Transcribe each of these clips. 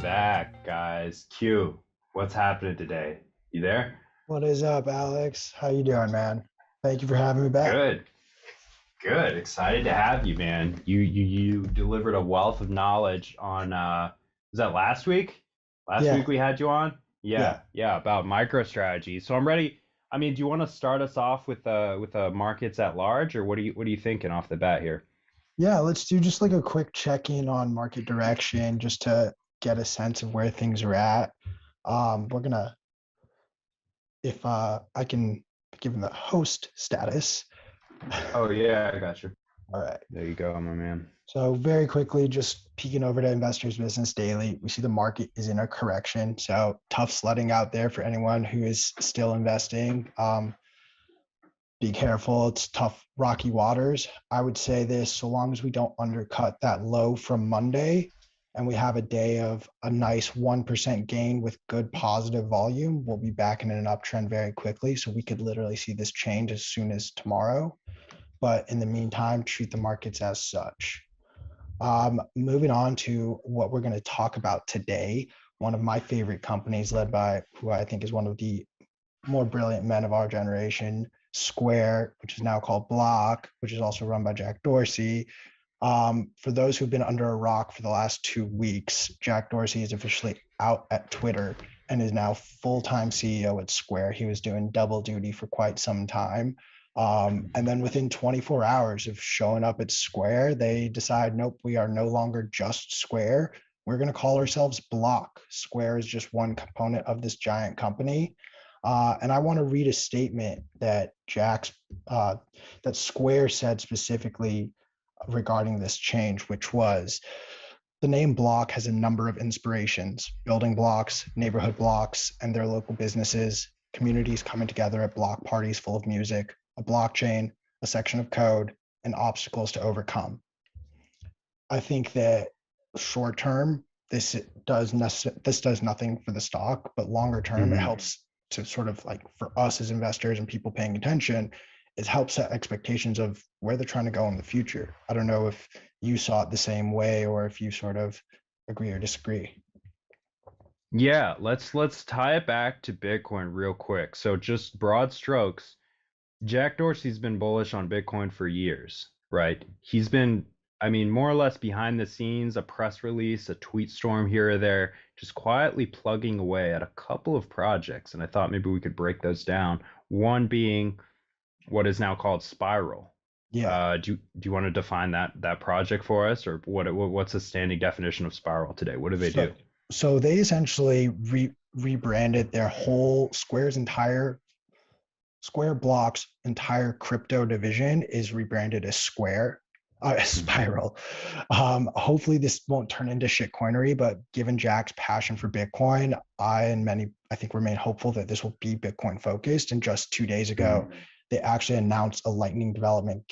back, guys. Q, what's happening today? You there? What is up, Alex? How you doing, man? Thank you for having me back. Good, good. Excited to have you, man. You delivered a wealth of knowledge on was that last week? Last Yeah, week we had you on? yeah, Yeah, about MicroStrategy. So I'm ready. I mean, do you want to start us off with markets at large, or what are you thinking off the bat here? yeah. Let's do just like a quick check-in on market direction, just to get a sense of where things are at. We're gonna, if I can give him the host status. Oh yeah, I got you. All right. There you go, my man. So very quickly, just peeking over to Investors Business Daily, we see the market is in a correction. So tough sledding out there for anyone who is still investing. Be careful. It's tough, rocky waters. I would say this: so long as we don't undercut that low from Monday and we have a day of a nice 1% gain with good positive volume, we'll be back in an uptrend very quickly. So we could literally see this change as soon as tomorrow. But in the meantime, treat the markets as such. Moving on to what we're going to talk about today, one of my favorite companies led by who I think is one of the more brilliant men of our generation, Square, which is now called Block, which is also run by Jack Dorsey. For those who've been under a rock for the last 2 weeks, Jack Dorsey is officially out at Twitter and is now full-time CEO at Square. He was doing double duty for quite some time. And then within 24 hours of showing up at Square, they decide, nope, we are no longer just Square. We're going to call ourselves Block. Square is just one component of this giant company. And I want to read a statement that that Square said specifically regarding this change, which was: the name Block has a number of inspirations: building blocks, neighborhood blocks, and their local businesses, communities coming together at block parties full of music, a blockchain, a section of code, and obstacles to overcome. I think that short term, this does nothing for the stock, but longer term, it Hmm. helps to sort of, like, for us as investors and people paying attention, it helps set expectations of where they're trying to go in the future. I don't know if you saw it the same way or if you sort of agree or disagree. Yeah, let's tie it back to Bitcoin real quick. So just broad strokes, Jack Dorsey's been bullish on Bitcoin for years, right? He's been, I mean, more or less behind the scenes, a press release, a tweet storm here or there, just quietly plugging away at a couple of projects. And I thought maybe we could break those down. One being what is now called Spiral. Yeah. Do you want to define that project for us, or what's the standing definition of Spiral today? What do they So do? so they essentially rebranded their whole Square Block's entire crypto division is rebranded as Square, Mhm. Spiral. Hopefully, this won't turn into shitcoinery, but given Jack's passion for Bitcoin, I and many, I think, remain hopeful that this will be Bitcoin focused. And just 2 days ago, they actually announced a Lightning development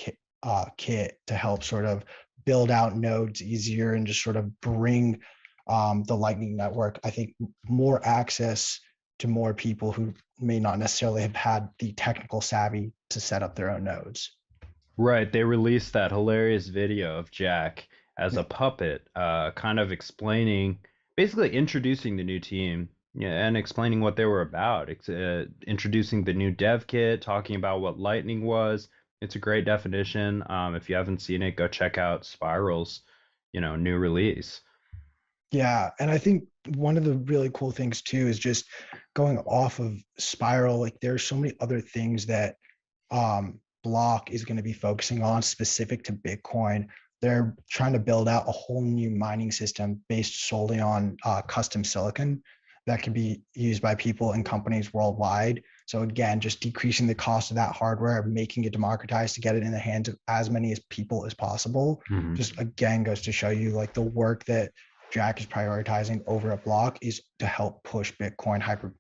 kit to help sort of build out nodes easier and just sort of bring the Lightning Network, I think, more access to more people who may not necessarily have had the technical savvy to set up their own nodes. Right, they released that hilarious video of Jack as a Yeah. puppet, kind of explaining, basically introducing the new team, yeah, and explaining what they were about. Introducing the new dev kit, talking about what Lightning was. It's a great definition. If you haven't seen it, go check out Spiral's, new release. Yeah. And I think one of the really cool things too is just going off of Spiral, like there's so many other things that Block is going to be focusing on specific to Bitcoin. They're trying to build out a whole new mining system based solely on custom silicon that can be used by people and companies worldwide. So again, just decreasing the cost of that hardware, making it democratized to get it in the hands of as many as people as possible. Mhm. Just again goes to show you, like, the work that Jack is prioritizing over a Block is to help push Bitcoin hyper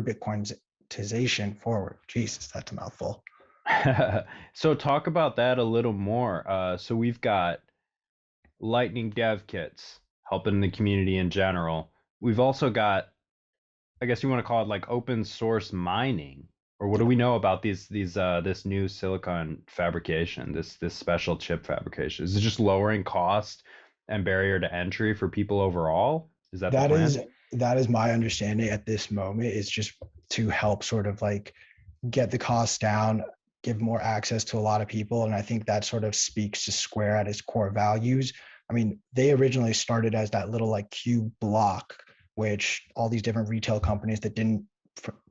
Bitcoinization forward. Jesus, that's a mouthful. So talk about that a little more. So we've got Lightning dev kits helping the community in general. We've also got, I guess you want to call it like open source mining, or what do Yeah. we know about this new silicon fabrication, this special chip fabrication? Is it just lowering cost and barrier to entry for people overall? Is that the That plan? is that is my understanding at this moment, is just to help sort of like get the costs down, give more access to a lot of people. And I think that sort of speaks to Square at its core values. I mean, they originally started as that little like cube block, which all these different retail companies that didn't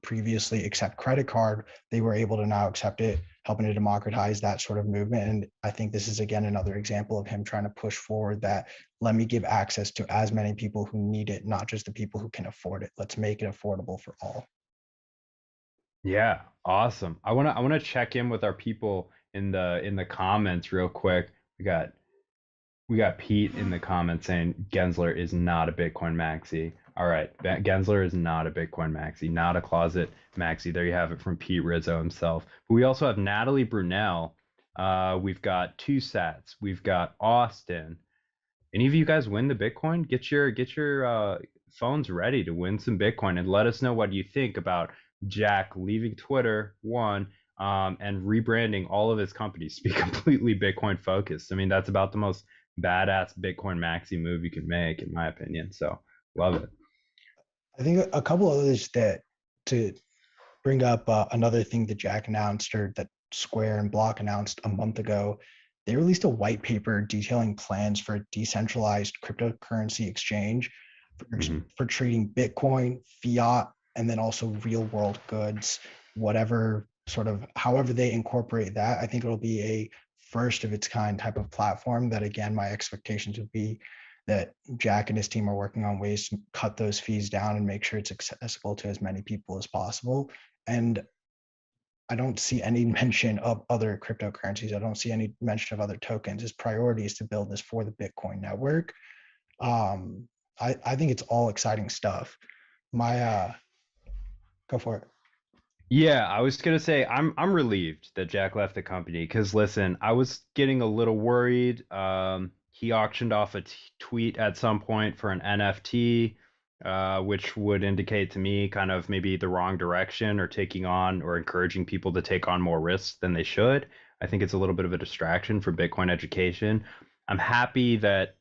previously accept credit card, they were able to now accept it, helping to democratize that sort of movement. And I think this is again another example of him trying to push forward that, let me give access to as many people who need it, not just the people who can afford it. Let's make it affordable for all. Yeah, awesome. I want to check in with our people in the comments real quick. We got Pete in the comments saying Gensler is not a Bitcoin maxi. All right, Gensler is not a Bitcoin maxi, not a closet maxi. There you have it from Pete Rizzo himself. But we also have Natalie Brunel. We've got two sats. We've got Austin. Any of you guys win the Bitcoin? Get your phones ready to win some Bitcoin and let us know what you think about Jack leaving Twitter, one, and rebranding all of his companies to be completely Bitcoin focused. I mean, that's about the most badass Bitcoin maxi move you can make, in my opinion. So love it. I think a couple others that to bring up another thing that Jack announced, or that Square and Block announced a month ago. They released a white paper detailing plans for a decentralized cryptocurrency exchange for, Hmm. for trading Bitcoin, fiat, and then also real world goods, whatever sort of, however they incorporate that. I think it'll be a first of its kind type of platform that, again, my expectations would be that Jack and his team are working on ways to cut those fees down and make sure it's accessible to as many people as possible. And I don't see any mention of other cryptocurrencies. I don't see any mention of other tokens. His priority is to build this for the Bitcoin network. Um, I think it's all exciting stuff. My Go for it. Yeah, I was gonna say I'm relieved that Jack left the company because listen, I was getting a little worried. He auctioned off a tweet at some point for an NFT, which would indicate to me kind of maybe the wrong direction or taking on or encouraging people to take on more risks than they should. I think it's a little bit of a distraction for Bitcoin education. I'm happy that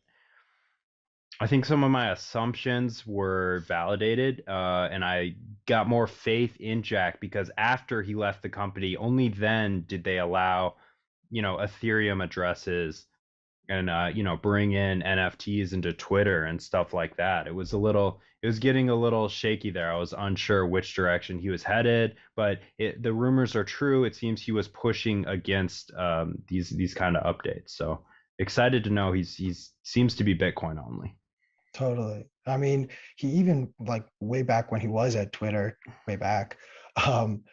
I think some of my assumptions were validated, and I got more faith in Jack because after he left the company, only then did they allow, Ethereum addresses and bring in NFTs into Twitter and stuff like that. It was getting a little shaky there. I was unsure which direction he was headed, but the rumors are true. It seems he was pushing against these kind of updates. So excited to know he's seems to be Bitcoin only. Totally. I mean, he even, like, way back when he was at Twitter, way back, um,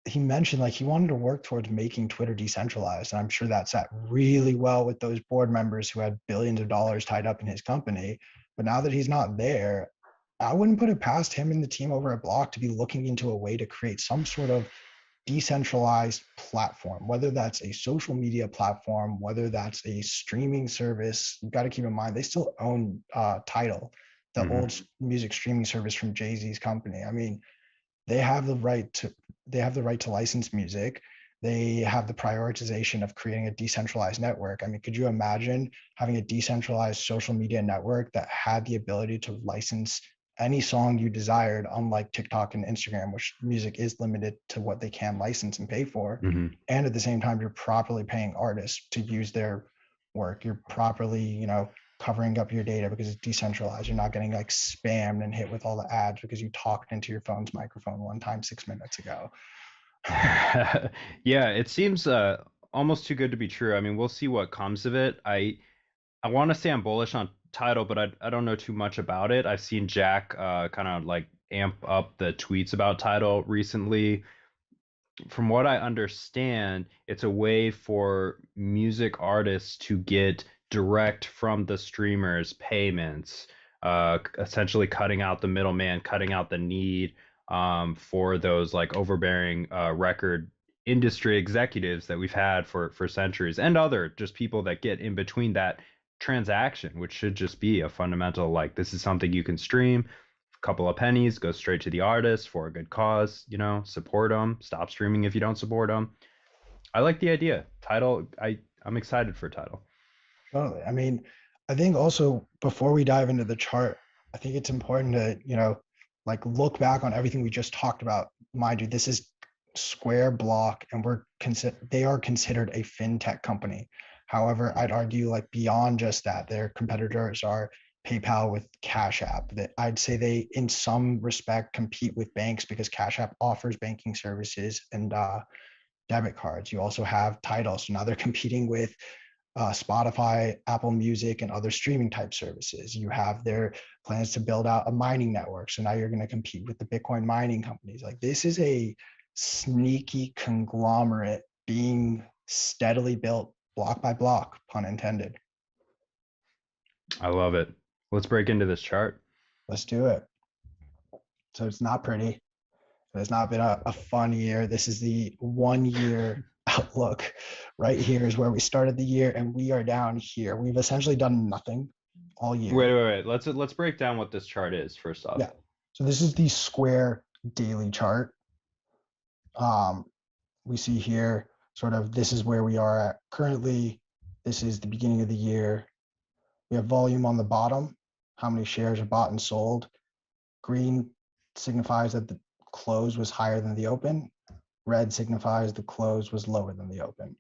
he mentioned like he wanted to work towards making Twitter decentralized. And I'm sure that sat really well with those board members who had billions of dollars tied up in his company. But now that he's not there, I wouldn't put it past him and the team over at Block to be looking into a way to create some sort of decentralized platform, whether that's a social media platform, whether that's a streaming service. You've got to keep in mind they still own Tidal, the Hmm. old music streaming service from Jay-Z's company. I mean, they have the right to license music. They have the prioritization of creating a decentralized network. I mean, could you imagine having a decentralized social media network that had the ability to license any song you desired, unlike TikTok and Instagram, which music is limited to what they can license and pay for. Hmm. And at the same time, you're properly paying artists to use their work. You're properly, covering up your data because it's decentralized. You're not getting like spammed and hit with all the ads because you talked into your phone's microphone one time 6 minutes ago. Yeah, it seems almost too good to be true. I mean, we'll see what comes of it. I want to say I'm bullish on Tidal, but I don't know too much about it. I've seen Jack kind of like amp up the tweets about Tidal recently. From what I understand, it's a way for music artists to get direct from the streamers payments, essentially cutting out the middleman, cutting out the need for those like overbearing record industry executives that we've had for centuries, and other just people that get in between that transaction, which should just be a fundamental like this is something you can stream couple of pennies, go straight to the artist for a good cause, support them, stop streaming if you don't support them. I like the idea. Title, I'm excited for title. Totally. I mean, I think also before we dive into the chart, I think it's important to, like look back on everything we just talked about. Mind you, this is Square, Block, and they are considered a fintech company. However, I'd argue like beyond just that, their competitors are PayPal with Cash App. That I'd say they, in some respect, compete with banks because Cash App offers banking services and debit cards. You also have Tidal, so now they're competing with Spotify, Apple Music, and other streaming type services. You have their plans to build out a mining network. So now you're going to compete with the Bitcoin mining companies. Like this is a sneaky conglomerate being steadily built block by block, pun intended. I love it. Let's break into this chart. Let's do it. So it's not pretty. It's not been a fun year. This is the 1 year outlook. Right here is where we started the year, and we are down here. We've essentially done nothing all Wait, year. wait, wait. Let's break down what this chart is first off. Yeah. So this is the Square daily chart. Um, we see here sort of this is where we are at currently. This is the beginning of the year. We have volume on the bottom, how many shares are bought and sold. Green signifies that the close was higher than the open. Red signifies the close was lower than the open.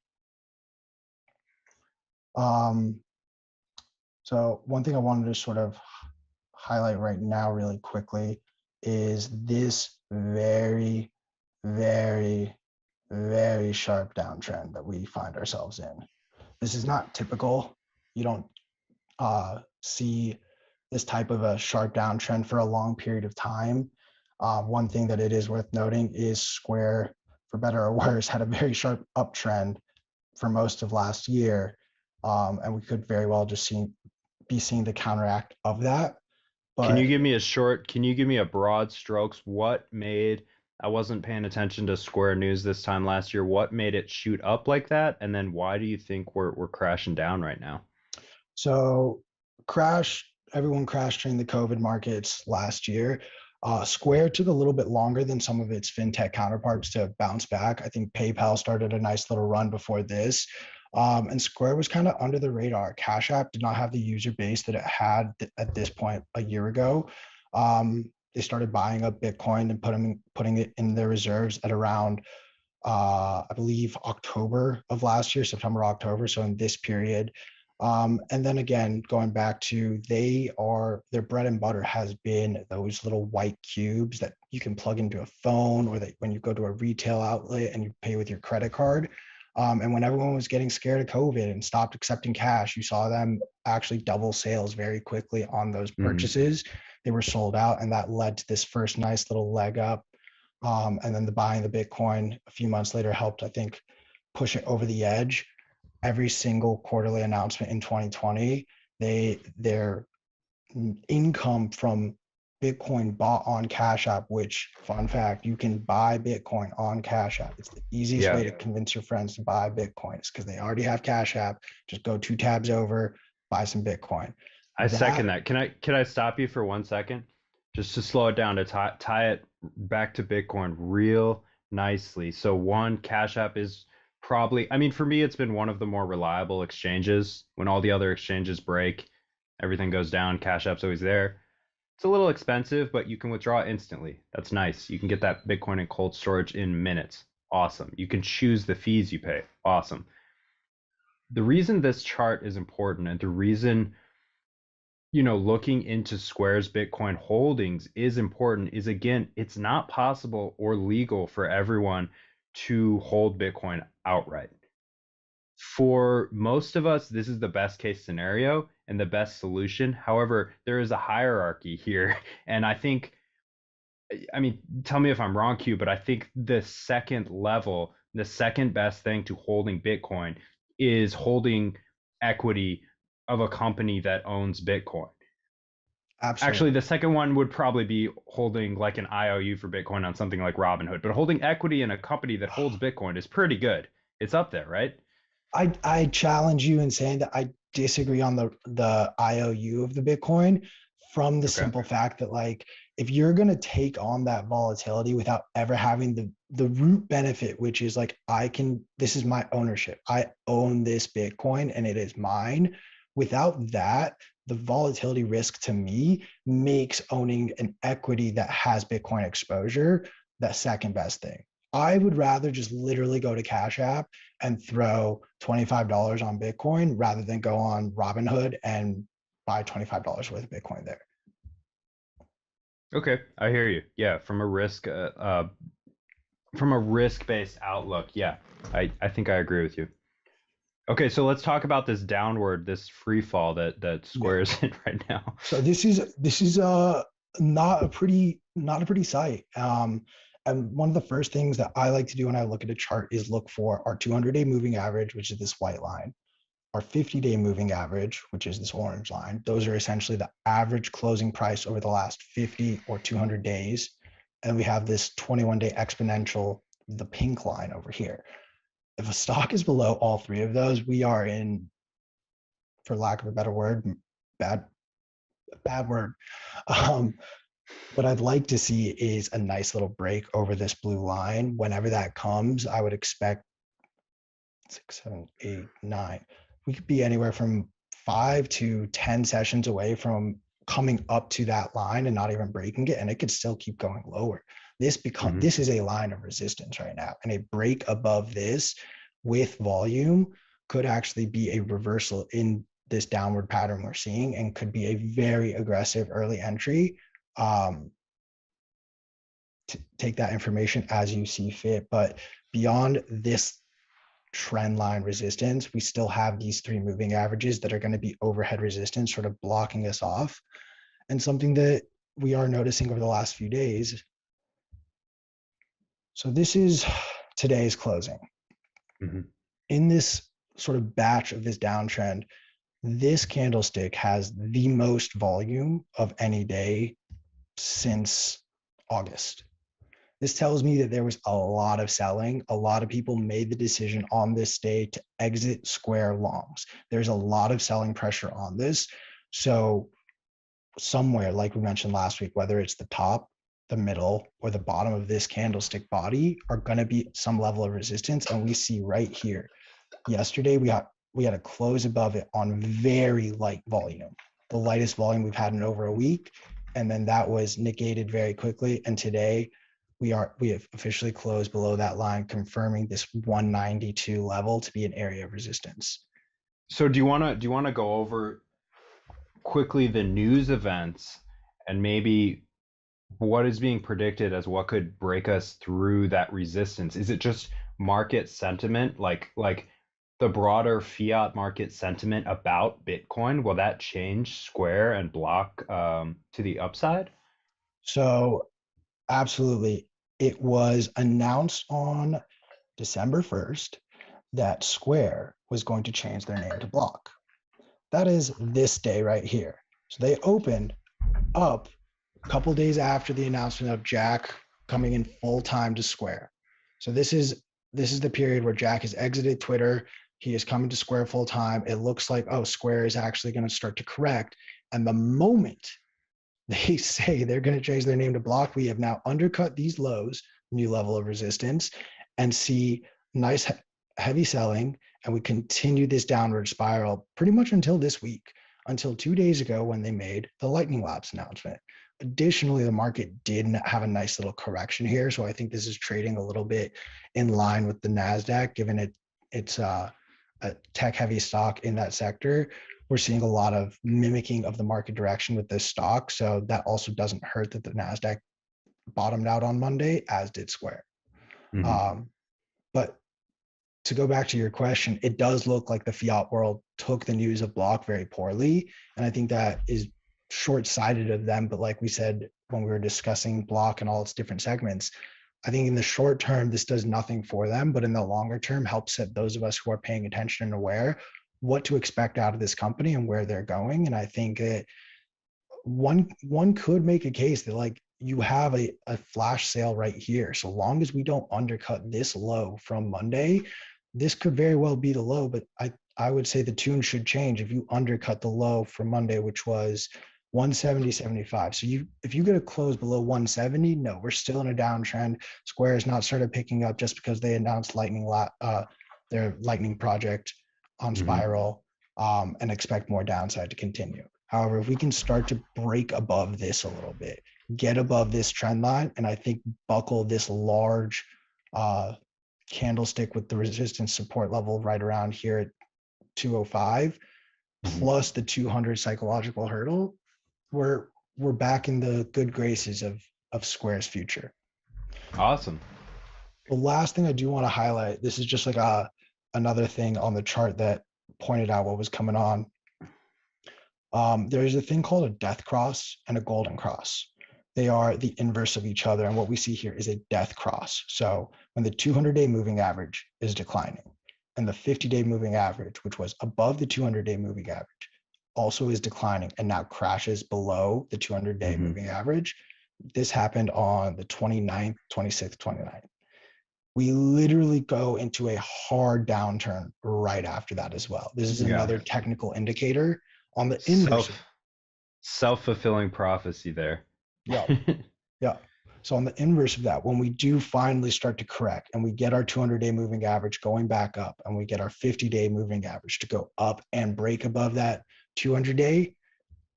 Um, so one thing I wanted to sort of highlight right now really quickly is this very, very, very sharp downtrend that we find ourselves in. This is not typical. You don't see this type of a sharp downtrend for a long period of time. One thing that it is worth noting is Square, for better or worse, had a very sharp uptrend for most of last year. And we could very well just be seeing the counteract of that. But Can you give me a broad strokes? What made, I wasn't paying attention to Square News this time last year. What made it shoot up like that? And then why do you think we're crashing down right now? so everyone crashed during the COVID markets last year. Square took a little bit longer than some of its fintech counterparts to bounce back. I think PayPal started a nice little run before this. And Square was kind of under the radar. Cash App did not have the user base that it had at this point a year ago. They started buying up Bitcoin and putting it in their reserves at around, I believe, October of last year, September, October. So in this period. And then again, going back to their bread and butter has been those little white cubes that you can plug into a phone, or that when you go to a retail outlet and you pay with your credit card. And when everyone was getting scared of COVID and stopped accepting cash, you saw them actually double sales very quickly on those Mhm. purchases. They were sold out, and that led to this first nice little leg up. And then the buying the Bitcoin a few months later helped, I think, push it over the edge. Every single quarterly announcement in 2020, their income from Bitcoin bought on Cash App, which, fun fact, you can buy Bitcoin on Cash App. It's the easiest way Yeah, to convince your friends to buy Bitcoin. It's because they already have Cash App. Just go 2 tabs over, buy some Bitcoin. I second That that. Can I stop you for 1 second? Just to slow it down to tie it back to Bitcoin real nicely. So one, Cash App is probably, I mean, for me, it's been one of the more reliable exchanges. When all the other exchanges break, everything goes down. Cash App's always there. It's a little expensive, but you can withdraw instantly. That's nice. You can get that Bitcoin in cold storage in minutes. Awesome. You can choose the fees you pay. Awesome. The reason this chart is important and the reason, looking into Square's Bitcoin holdings is important is, again, it's not possible or legal for everyone to hold Bitcoin outright. For most of us, this is the best case scenario and the best solution. However, there is a hierarchy here. And I mean, tell me if I'm wrong, Q, but I think the second level, the second best thing to holding Bitcoin is holding equity of a company that owns Bitcoin. Actually, absolutely. the second one would probably be holding like an IOU for Bitcoin on something like Robinhood, but holding equity in a company that holds Bitcoin is pretty good. It's up there, right? I challenge you in saying that I disagree on the IOU of the Bitcoin, from the Okay. simple fact that, like, if you're gonna take on that volatility without ever having the root benefit, which is like, this is my ownership. I own this Bitcoin and it is mine. Without that, the volatility risk to me makes owning an equity that has Bitcoin exposure the second best thing. I would rather just literally go to Cash App and throw $25 on Bitcoin rather than go on Robinhood and buy $25 worth of Bitcoin there. Okay, I hear you. Yeah, from a risk-based outlook, yeah, I think I agree with you. Okay, so let's talk about this free fall that Yeah. Square is in right now. So this is not a pretty sight. And one of the first things that I like to do when I look at a chart is look for our 200-day moving average, which is this white line, our 50-day moving average, which is this orange line. Those are essentially the average closing price over the last 50 or 200 days. And we have this 21-day exponential, the pink line over here. If a stock is below all three of those, we are in, for lack of a better word, bad bad word. Um, what I'd like to see is a nice little break over this blue line. Whenever that comes, I would expect 6, 7, 8, 9. We could be anywhere from 5 to 10 sessions away from coming up to that line and not even breaking it, and it could still keep going lower. Hmm. This is a line of resistance right now, and a break above this with volume could actually be a reversal in this downward pattern we're seeing, and could be a very aggressive early entry. Um, to take that information as you see fit, but beyond this trend line resistance, we still have these three moving averages that are going to be overhead resistance, sort of blocking us off. And something that we are noticing over the last few days. So this is today's closing. Hmm. In this sort of batch of this downtrend, this candlestick has the most volume of any day since August. This tells me that there was a lot of selling. A lot of people made the decision on this day to exit Square longs. There's a lot of selling pressure on this. So somewhere, like we mentioned last week, whether it's the top, the middle, or the bottom of this candlestick body, are going to be some level of resistance. And we see right here, yesterday we had a close above it on very light volume, the lightest volume we've had in over a week, and then that was negated very quickly. And today we have officially closed below that line, confirming this 192 level to be an area of resistance. So do you wanna go over quickly the news events and maybe what is being predicted as what could break us through that resistance? Is it just market sentiment, like the broader fiat market sentiment about Bitcoin? Will that change Square and Block to the upside? So absolutely, it was announced on December 1st that Square was going to change their name to Block. That is this day right here. So they opened up a couple days after the announcement of Jack coming in full time to Square. So this is the period where Jack has exited Twitter. He is coming to Square full time. It looks like, oh, Square is actually going to start to correct. And the moment they say they're going to change their name to Block, we have now undercut these lows, new level of resistance, and see nice heavy selling. And we continue this downward spiral pretty much until this week, until 2 days ago when they made the Lightning Labs announcement. Additionally, the market did have a nice little correction here. So I think this is trading a little bit in line with the NASDAQ, given it's a tech heavy stock in that sector. We're seeing a lot of mimicking of the market direction with this stock. So that also doesn't hurt that the NASDAQ bottomed out on Monday, as did Square. Hmm. Um, but to go back to your question, it does look like the fiat world took the news of Block very poorly. And I think that is short sighted of them. But like we said, when we were discussing Block and all its different segments, I think in the short term, this does nothing for them, but in the longer term, helps set those of us who are paying attention and aware what to expect out of this company and where they're going. And I think that one could make a case that, like, you have a flash sale right here. So long as we don't undercut this low from Monday, this could very well be the low. But I would say the tune should change if you undercut the low from Monday, which was 170.75. So if you get a close below 170, no, we're still in a downtrend. Square has not started picking up just because they announced their Lightning project on Hmm. Spiral, and expect more downside to continue. However, if we can start to break above this a little bit, get above this trend line, and I think buckle this large candlestick with the resistance support level right around here at 205 Mhm. plus the 200 psychological hurdle, we're back in the good graces of Square's future. Awesome. The last thing I do want to highlight, this is just like another thing on the chart that pointed out what was coming on. There's a thing called a death cross and a golden cross. They are the inverse of each other. And what we see here is a death cross. So when the 200-day moving average is declining and the 50-day moving average, which was above the 200-day moving average, also is declining and now crashes below the 200-day Hmm. moving average. This happened on the 29th, 26th, 29th. We literally go into a hard downturn right after that as well. This is Yeah. another technical indicator on the inverse. Self-fulfilling prophecy there. Yeah, yeah. So on the inverse of that, when we do finally start to correct and we get our 200-day moving average going back up and we get our 50-day moving average to go up and break above that 200-day,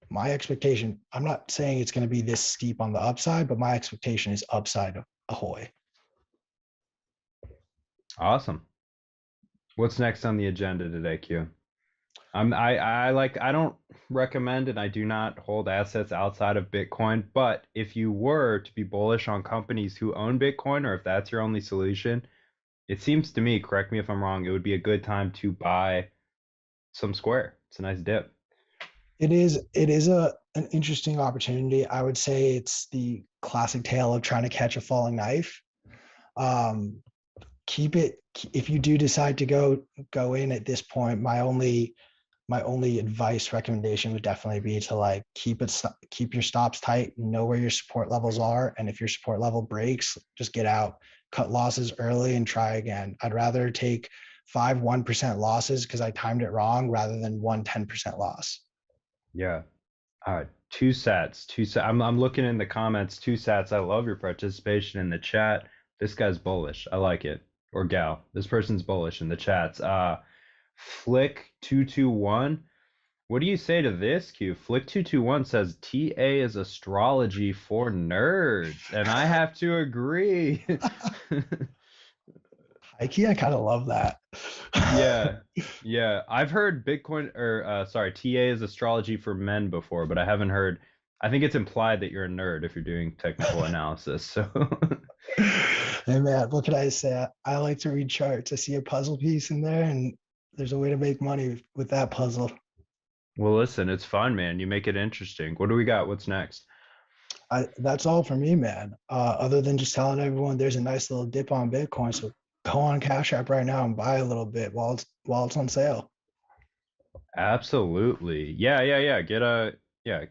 my expectation, I'm not saying it's going to be this steep on the upside, but my expectation is upside ahoy. Awesome. What's next on the agenda today, Q? I don't recommend and I do not hold assets outside of Bitcoin, but if you were to be bullish on companies who own Bitcoin, or if that's your only solution, it seems to me, correct me if I'm wrong, it would be a good time to buy some Square. It's a nice dip. It is an interesting opportunity. I would say it's the classic tale of trying to catch a falling knife. Um, Keep it if you do decide to go in at this point. My only advice recommendation would definitely be to like keep your stops tight, know where your support levels are, and if your support level breaks, just get out, cut losses early, and try again. I'd rather take 1% losses because I timed it wrong rather than 10% loss. Yeah. Two sats. Two sats. I'm looking in the comments. Two sats. I love your participation in the chat. This guy's bullish. I like it. Or gal. This person's bullish in the chats. Flick221. What do you say to this, Q? Flick221 says TA is astrology for nerds, and I have to agree. Ikea, I kind of love that. Yeah. Yeah. I've heard Bitcoin or sorry, TA is astrology for men before, but I haven't heard. I think it's implied that you're a nerd if you're doing technical analysis. So Hey man, what can I say? I like to read charts. I see a puzzle piece in there, and there's a way to make money with that puzzle. well, listen, it's fun, man. You make it interesting. What do we got? What's next? That's all for me, man. Other than just telling everyone there's a nice little dip on Bitcoin, so go on Cash App right now and buy a little bit while it's on sale. Absolutely. Yeah. Get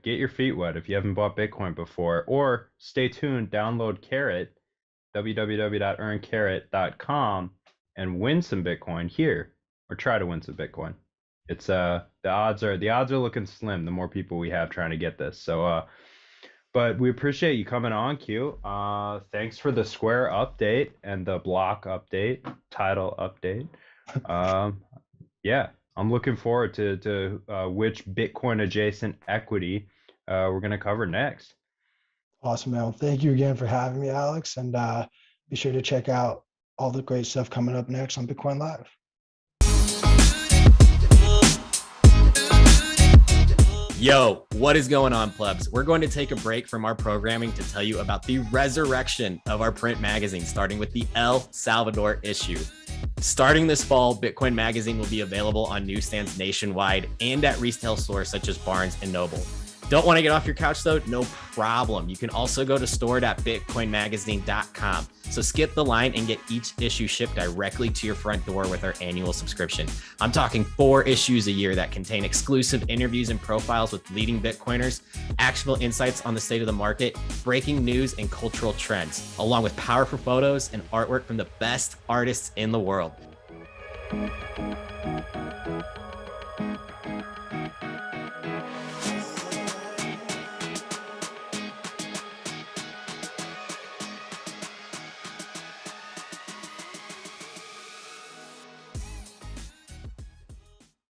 your feet wet if you haven't bought Bitcoin before, or stay tuned, download Carrot, www.earncarrot.com, and win some Bitcoin here, or try to win some Bitcoin. It's the odds are looking slim the more people we have trying to get this. So but we appreciate you coming on, Q. Thanks for the Square update and the block update, title update. Um, yeah, I'm looking forward to which Bitcoin adjacent equity we're gonna cover next. Awesome, man. Well, thank you again for having me, Alex, and be sure to check out all the great stuff coming up next on Bitcoin Live. Yo, what is going on, plebs? We're going to take a break from our programming to tell you about the resurrection of our print magazine, starting with the El Salvador issue. Starting this fall, Bitcoin Magazine will be available on newsstands nationwide and at retail stores such as Barnes and Noble. Don't want to get off your couch though? No problem. You can also go to store.bitcoinmagazine.com. So skip the line and get each issue shipped directly to your front door with our annual subscription. I'm talking 4 issues a year that contain exclusive interviews and profiles with leading Bitcoiners, actionable insights on the state of the market, breaking news and cultural trends, along with powerful photos and artwork from the best artists in the world.